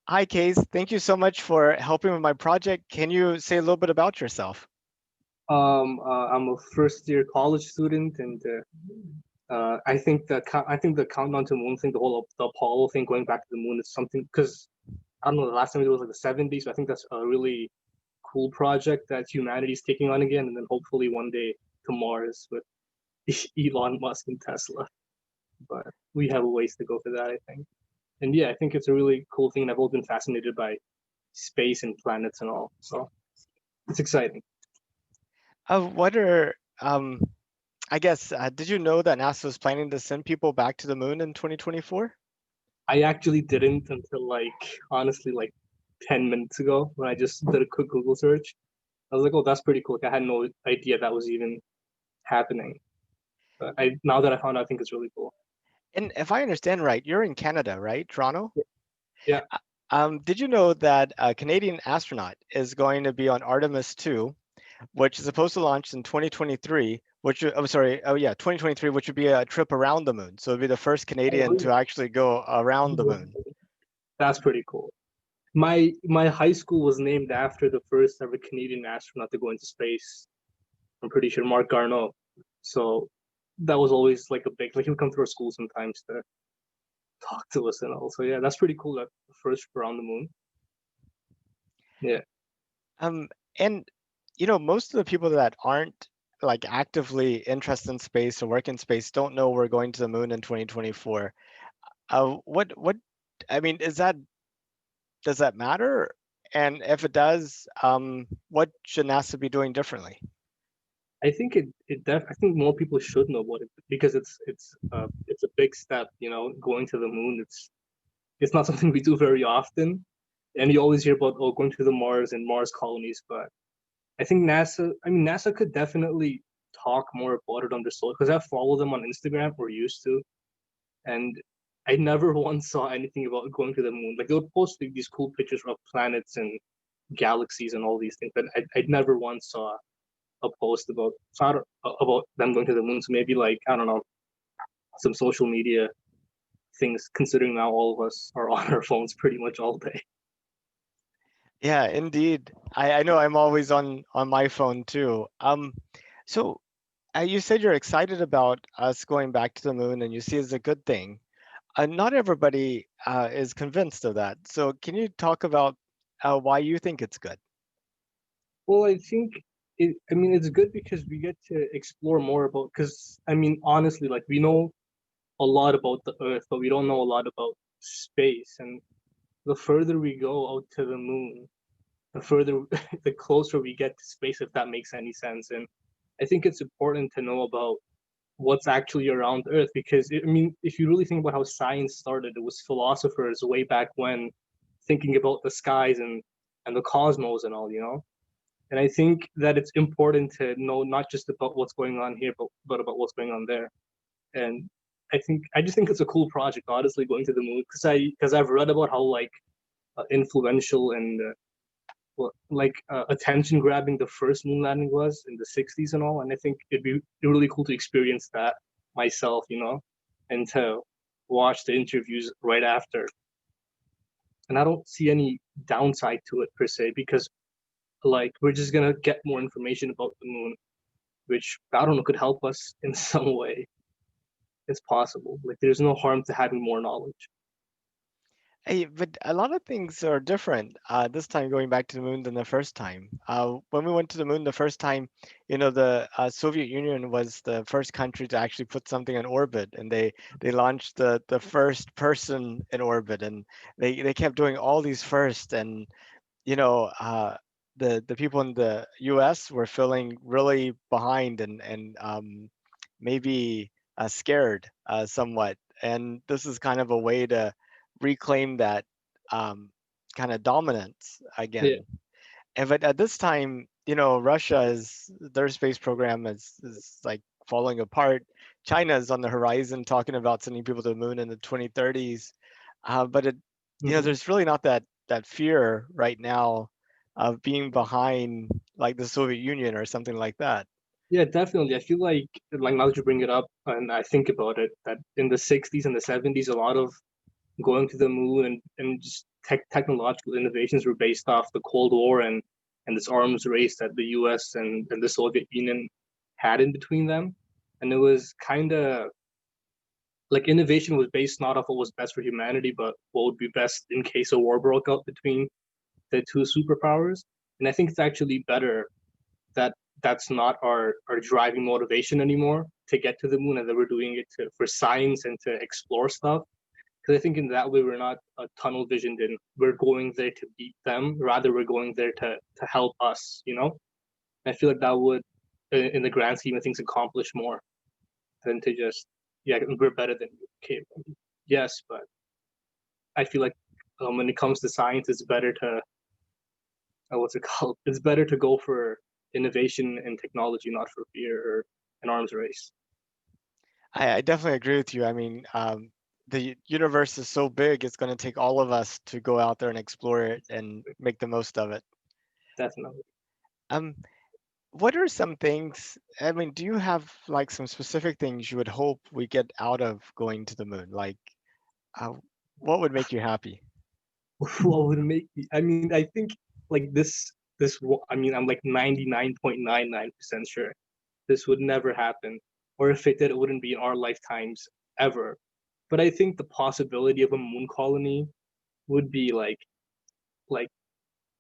Hi, Qays. Thank you so much for helping with my project. Can you say a little bit about yourself? I'm a first year college student, and I think the countdown to the moon thing, the Apollo thing, going back to the moon is something because I don't know the last time it was like the '70s. So I think that's a really cool project that humanity's taking on again, and then hopefully one day to Mars with Elon Musk and Tesla. But we have a ways to go for that, I think. And yeah, I think it's a really cool thing, and I've always been fascinated by space and planets and all. So it's exciting. What are, I guess, did you know that NASA was planning to send people back to the moon in 2024? I actually didn't until honestly 10 minutes ago when I just did a quick Google search. I was like, oh, that's pretty cool. Like, I had no idea that was even happening. But I now that I found out, I think it's really cool. And if I understand right, you're in Canada, right? Toronto? Yeah. Did you know that a Canadian astronaut is going to be on Artemis 2, which is supposed to launch in 2023, I'm sorry, oh yeah, 2023, which would be a trip around the moon. So it'd be the first Oh, Canadian to really? actually go around the moon. That's pretty cool. My high school was named after the first ever Canadian astronaut to go into space. I'm pretty sure Mark Garneau. So that was always like a big like he would come to our school sometimes to talk to us and all. So yeah, that's pretty cool that the first trip around the moon. Yeah. Um, and most of the people that aren't like actively interested in space or work in space don't know we're going to the moon in 2024. What I mean, does that matter? And if it does, what should NASA be doing differently? I think more people should know about it because it's a big step, going to the moon. It's not something we do very often, and you always hear about going to the Mars and Mars colonies, but NASA could definitely talk more about it on their social because I follow them on Instagram or used to, and I never once saw anything about going to the moon. Like they would post these cool pictures of planets and galaxies and all these things, but I never once saw a post about them going to the moon. So maybe like I don't know some social media things. Considering now all of us are on our phones pretty much all day. Yeah, indeed. I know I'm always on my phone too. So you said you're excited about us going back to the moon, and you see it as a good thing. Not everybody is convinced of that. So can you talk about why you think it's good? Well, I think it's good because we get to explore more about. Because honestly, like we know a lot about the Earth, but we don't know a lot about space. And the further we go out to the moon, the further, the closer we get to space. If that makes any sense. And I think it's important to know about what's actually around Earth because if you really think about how science started, it was philosophers way back when thinking about the skies and the cosmos and all, And I think that it's important to know not just about what's going on here, but about what's going on there. And I just think it's a cool project, honestly, going to the moon because I've read about how influential and attention grabbing the first moon landing was in the '60s and all. And I think it'd be really cool to experience that myself, and to watch the interviews right after. And I don't see any downside to it per se because we're just gonna get more information about the moon, which I don't know could help us in some way. It's possible. Like there's no harm to having more knowledge. Hey, but a lot of things are different this time going back to the moon than the first time. When we went to the moon the first time, the Soviet Union was the first country to actually put something in orbit, and they launched the first person in orbit, and they kept doing all these first, and you know uh, the people in the U.S. were feeling really behind and maybe scared somewhat, and this is kind of a way to reclaim that um, kind of dominance Yeah. again. And but at this time, Russia is their space program is like falling apart. China is on the horizon, talking about sending people to the moon in the 2030s. But Mm-hmm. there's really not that fear right now of being behind like the Soviet Union or something like that. Yeah, definitely. I feel like now that you bring it up and I think about it, that in the '60s and the '70s, a lot of going to the moon and just technological innovations were based off the Cold War and this arms race that the U.S. and the Soviet Union had in between them, and it was kind of like innovation was based not off what was best for humanity, but what would be best in case a war broke out between the two superpowers. And I think it's actually better that that's not our driving motivation anymore to get to the moon, and that we're doing it for science and to explore stuff. Because I think in that way we're not tunnel visioned and we're going there to beat them. Rather, we're going there to help us. I feel like that would, in the grand scheme of things, accomplish more than to just, yeah, we're better than you. Okay, yes, but I feel like when it comes to science, it's better to what's it called? It's better to go for innovation and technology, not for fear or an arms race. I definitely agree with you. I mean, the universe is so big, it's going to take all of us to go out there and explore it and make the most of it. Definitely. Um, what are some things, I mean, do you have like some specific things you would hope we get out of going to the moon? Like, uh, what would make you happy? What would make me? I mean, I think like this. I mean, I'm like 99.99% sure this would never happen, or if it did, it wouldn't be in our lifetimes ever. But I think the possibility of a moon colony would be like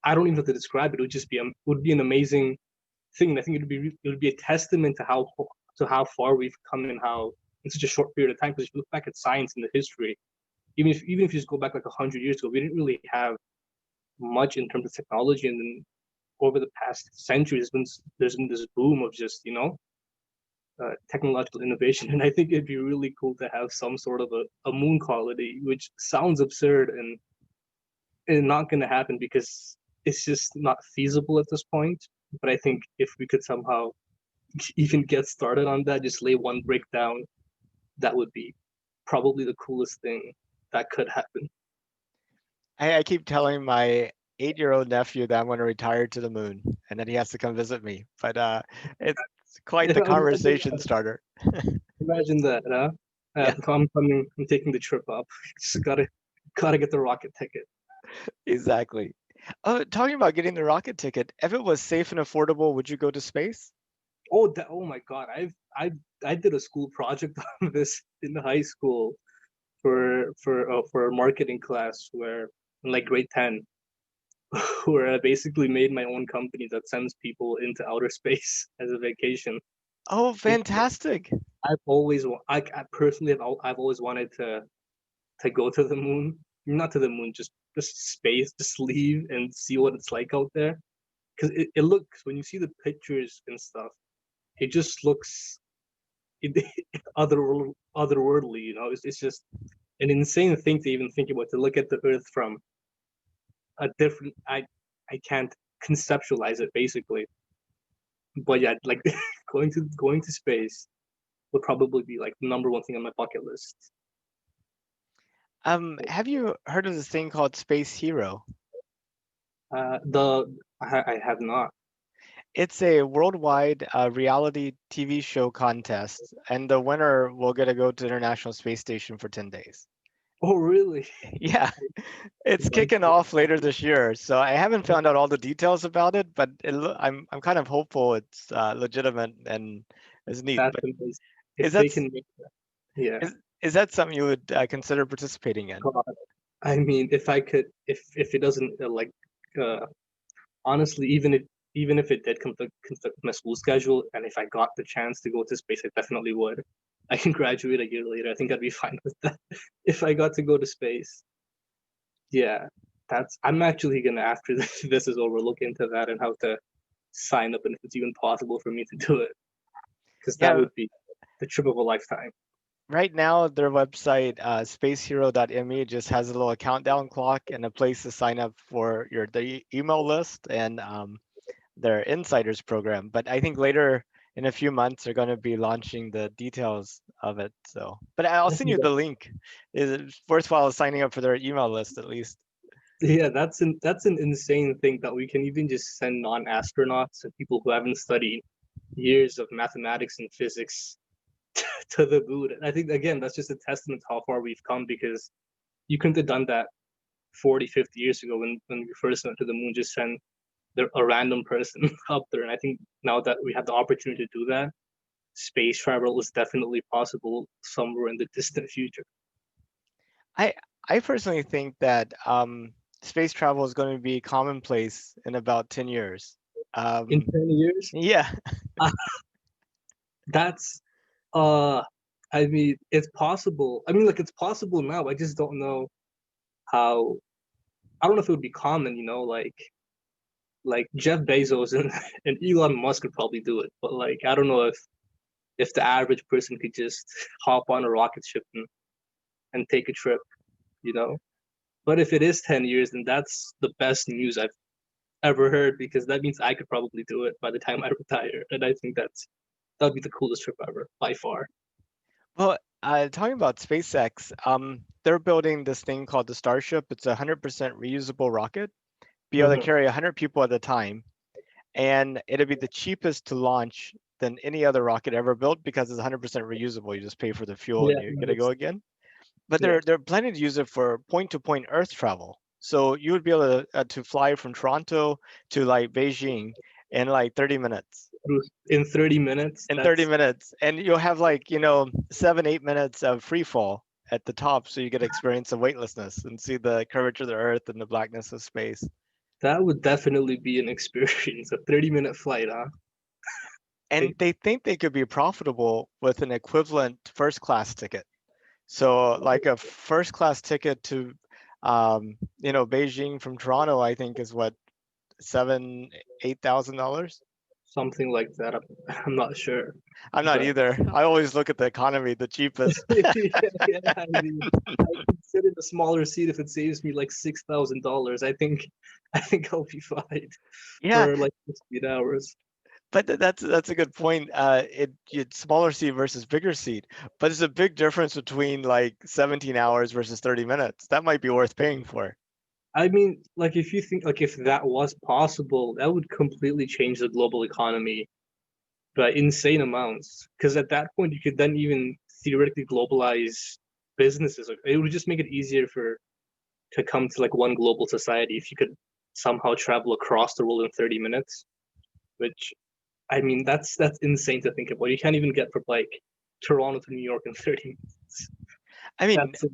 I don't even know how to describe it. It would just be would be an amazing thing. And I think it would be a testament to how far we've come and how in such a short period of time. Because if you look back at science and the history, even if you just go back like 100 years ago, we didn't really have much in terms of technology. And then over the past century, there's been this boom of just technological innovation. And I think it'd be really cool to have some sort of a moon colony, which sounds absurd and not going to happen because it's just not feasible at this point. But I think if we could somehow even get started on that, just lay one brick down, that would be probably the coolest thing that could happen. I keep telling my 8-year-old nephew that I'm going to retire to the moon and that he has to come visit me. But it's quite the imagine, conversation starter. imagine that, huh? Yeah, I'm coming. I'm taking the trip up. Just gotta get the rocket ticket. exactly. Talking about getting the rocket ticket, if it was safe and affordable, would you go to space? Oh my God! I did a school project on this in high school for a marketing class where in like grade 10, where I basically made my own company that sends people into outer space as a vacation. Oh, It, fantastic. I personally I've always wanted to go to the moon, not to the moon, just space, just leave and see what it's like out there. Because it looks when you see the pictures and stuff, it just looks it, otherworldly. It's just an insane thing to even think about, to look at the Earth from a different. I can't conceptualize it basically, but yeah, like going to space would probably be like the number one thing on my bucket list. Have you heard of this thing called Space Hero? I have not. It's a worldwide reality TV show contest, and the winner will get to go to the International Space Station for 10 days. Oh really? Yeah, it's Like, kicking off later this year, so I haven't found out all the details about it, but I'm kind of hopeful it's legitimate and is neat. that's But amazing. If is they that s- can make that, yeah. is that something you would consider participating in? God. I mean, if I could, if it doesn't uh, honestly, even if it did conflict with my school schedule, and if I got the chance to go to space, I definitely would. I can graduate a year later. I think I'd be fine with that. If I got to go to space, yeah, that's. I'm actually gonna after this is over, look into that and how to sign up and if it's even possible for me to do it, because that Yeah, would be the trip of a lifetime. right now their website spacehero.me just has a little countdown clock and a place to sign up for the email list and their insiders program. But I think later in a few months they're going to be launching the details of it. So, but I'll send you the link. It's worthwhile signing up for their email list at least. Yeah, that's an insane thing that we can even just send non-astronauts and people who haven't studied years of mathematics and physics to the moon. And I think again that's just a testament to how far we've come because you couldn't have done that 40, 50 years ago when we first went to the moon, just send a random person up there. And I think now that we have the opportunity to do that, space travel is definitely possible somewhere in the distant future. I I personally think that space travel is going to be commonplace in about 10 years. In Um, 10 years, yeah, uh, that's uh I mean it's possible. I mean like it's possible now. I just don't know how. I don't know if it would be common, like Jeff Bezos and, and Elon Musk could probably do it, but like I don't know if the average person could just hop on a rocket ship and take a trip, you know. But if it is 10 years, then that's the best news I've ever heard because that means I could probably do it by the time I retire, and I think that'd be the coolest trip ever by far. well, talking about SpaceX, they're building this thing called the Starship. It's a 100% reusable rocket, be able to Mm-hmm. carry 100 people at a time, and it'll be the cheapest to launch than any other rocket ever built because it's 100% reusable. You just pay for the fuel and Yeah, you that get to go makes again. But yeah. they're planning to use it for point-to-point Earth travel. So you would be able to fly from Toronto to like Beijing in like 30 minutes. In 30 minutes. In 30 That's minutes, and you'll have like 7-8 minutes of free fall at the top, so you get experience of weightlessness and see the curvature of the Earth and the blackness of space. that would definitely be an experience. A 30-minute flight, huh? And Hey, they think they could be profitable with an equivalent first class ticket. So like a first class ticket to Beijing from Toronto, I think is what, 7, 8 thousand dollars. something like that. I'm not sure, I'm not but either. I always look at the economy, the cheapest. yeah, I mean, I consider the smaller seat if it saves me like $6,000. I think I'll be fine Yeah, for like 8 hours. but that's a good point. It's smaller seat versus bigger seat, but there's a big difference between like 17 hours versus 30 minutes. That might be worth paying for. I mean, like if you think like if that was possible, that would completely change the global economy by insane amounts. Because at that point, you could then even theoretically globalize businesses. It would just make it easier for to come to like one global society if you could somehow travel across the world in 30 minutes. Which I mean, that's insane to think about. You can't even get from like Toronto to New York in 30 minutes. I mean, That's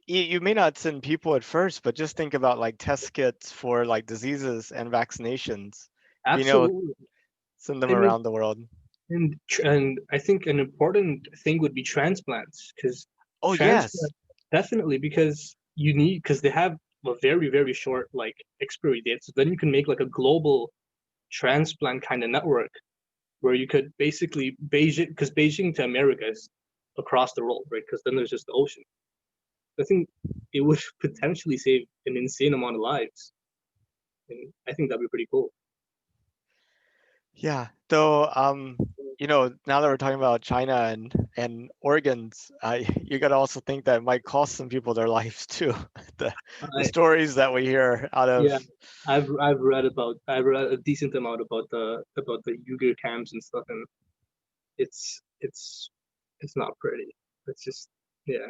you may not send people at first, but just think about like test kits for like diseases and vaccinations, being able to absolutely. send them I mean, around the world. and I think an important thing would be transplants because Oh, yes. transplant definitely because you need because they have a very short like expiry date. So then you can make like a global transplant kind of network where you could basically Beijing because Beijing to America is across the world, right? Because then there's just the ocean. I think it would potentially save an insane amount of lives, and I think that'd be pretty cool. Yeah. Though, now that we're talking about China and organs, you got to also think that it might cost some people their lives too. The I stories that we hear out Yeah, of, I've read a decent amount about the Uyghur camps and stuff, and it's it's it's not pretty. It's just yeah,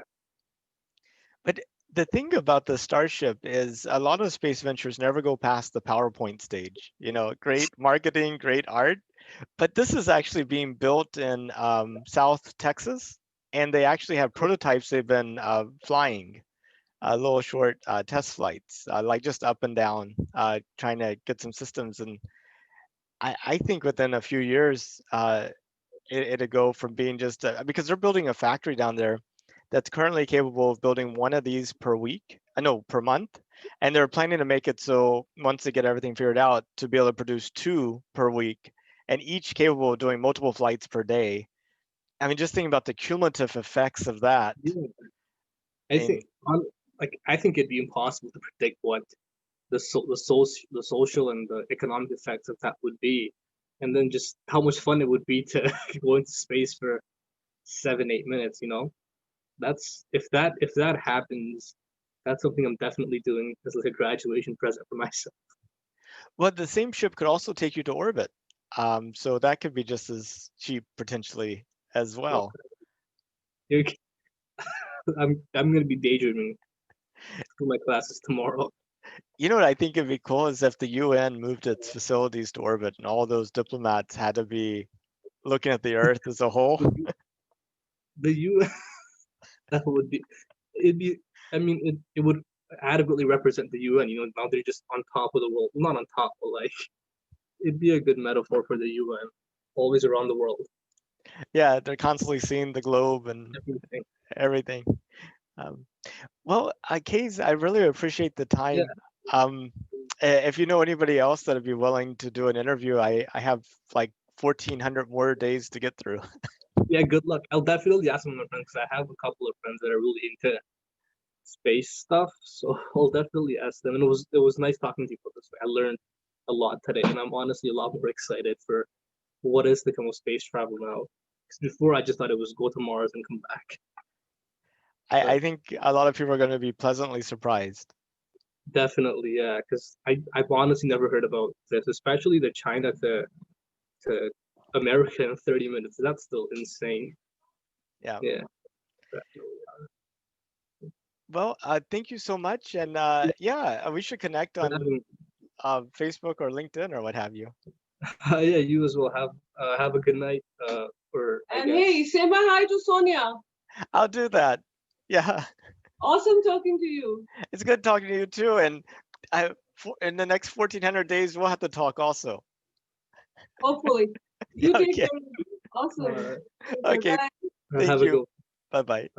but the thing about the Starship is a lot of space ventures never go past the PowerPoint stage. Great marketing, great art, but this is actually being built in South Texas, and they actually have prototypes they've been flying. Little short test flights, like just up and down, trying to get some systems. And I think within a few years, it'll go from being just because they're building a factory down there that's currently capable of building one of these per week, no, per month. And they're planning to make it so once they get everything figured out, to be able to produce two per week, and each capable of doing multiple flights per day. I mean, just thinking about the cumulative effects of that. yeah. I think And I think it'd be impossible to predict what the social and the economic effects of that would be, and then just how much fun it would be to go into space for 7 8 minutes. That's if that happens, that's something I'm definitely doing as like a graduation present for myself. well, the same ship could also take you to orbit. So that could be just as cheap potentially as Well, well. you're, I'm gonna be daydreaming for my classes tomorrow. Well, you know what I think would be cool is if the UN moved its facilities to orbit and all those diplomats had to be looking at the Earth as a whole. The the U that would be it'd be I mean it would adequately represent the UN. You know, now they're just on top of the world. Well, not on top, but like it'd be a good metaphor for the UN, always around the world, Yeah, they're constantly seeing the globe and everything. everything. Um, well, Kays, I really appreciate the Yeah, time. Um, if you know anybody else that'd be willing to do an interview, I have like 1,400 more days to get through. yeah. Good luck. I'll definitely ask some of my friends because I have a couple of friends that are really into space stuff. So I'll definitely ask them. And it was nice talking to you about this. I learned a lot today, and I'm honestly a lot more excited for what is to come of space travel now. Because before I just thought it was go to Mars and come back. But I think a lot of people are going to be pleasantly surprised. definitely, yeah. Because I've honestly never heard about this, especially the China to America in 30 minutes. That's still insane. Yeah. Yeah, definitely. Well, thank you so much, and Yeah, yeah, we should connect on having, Facebook or LinkedIn or what have you. yeah, you as well. Have a good night. Or And hey, say my hi to Sonia. I'll do that. Yeah, Awesome talking to you. it's good talking to you too, and in the next 1,400 days we'll have to talk also. Hopefully. You take Okay. care. Awesome. uh, Take care. Okay. Bye. Thank have a you. good Bye bye.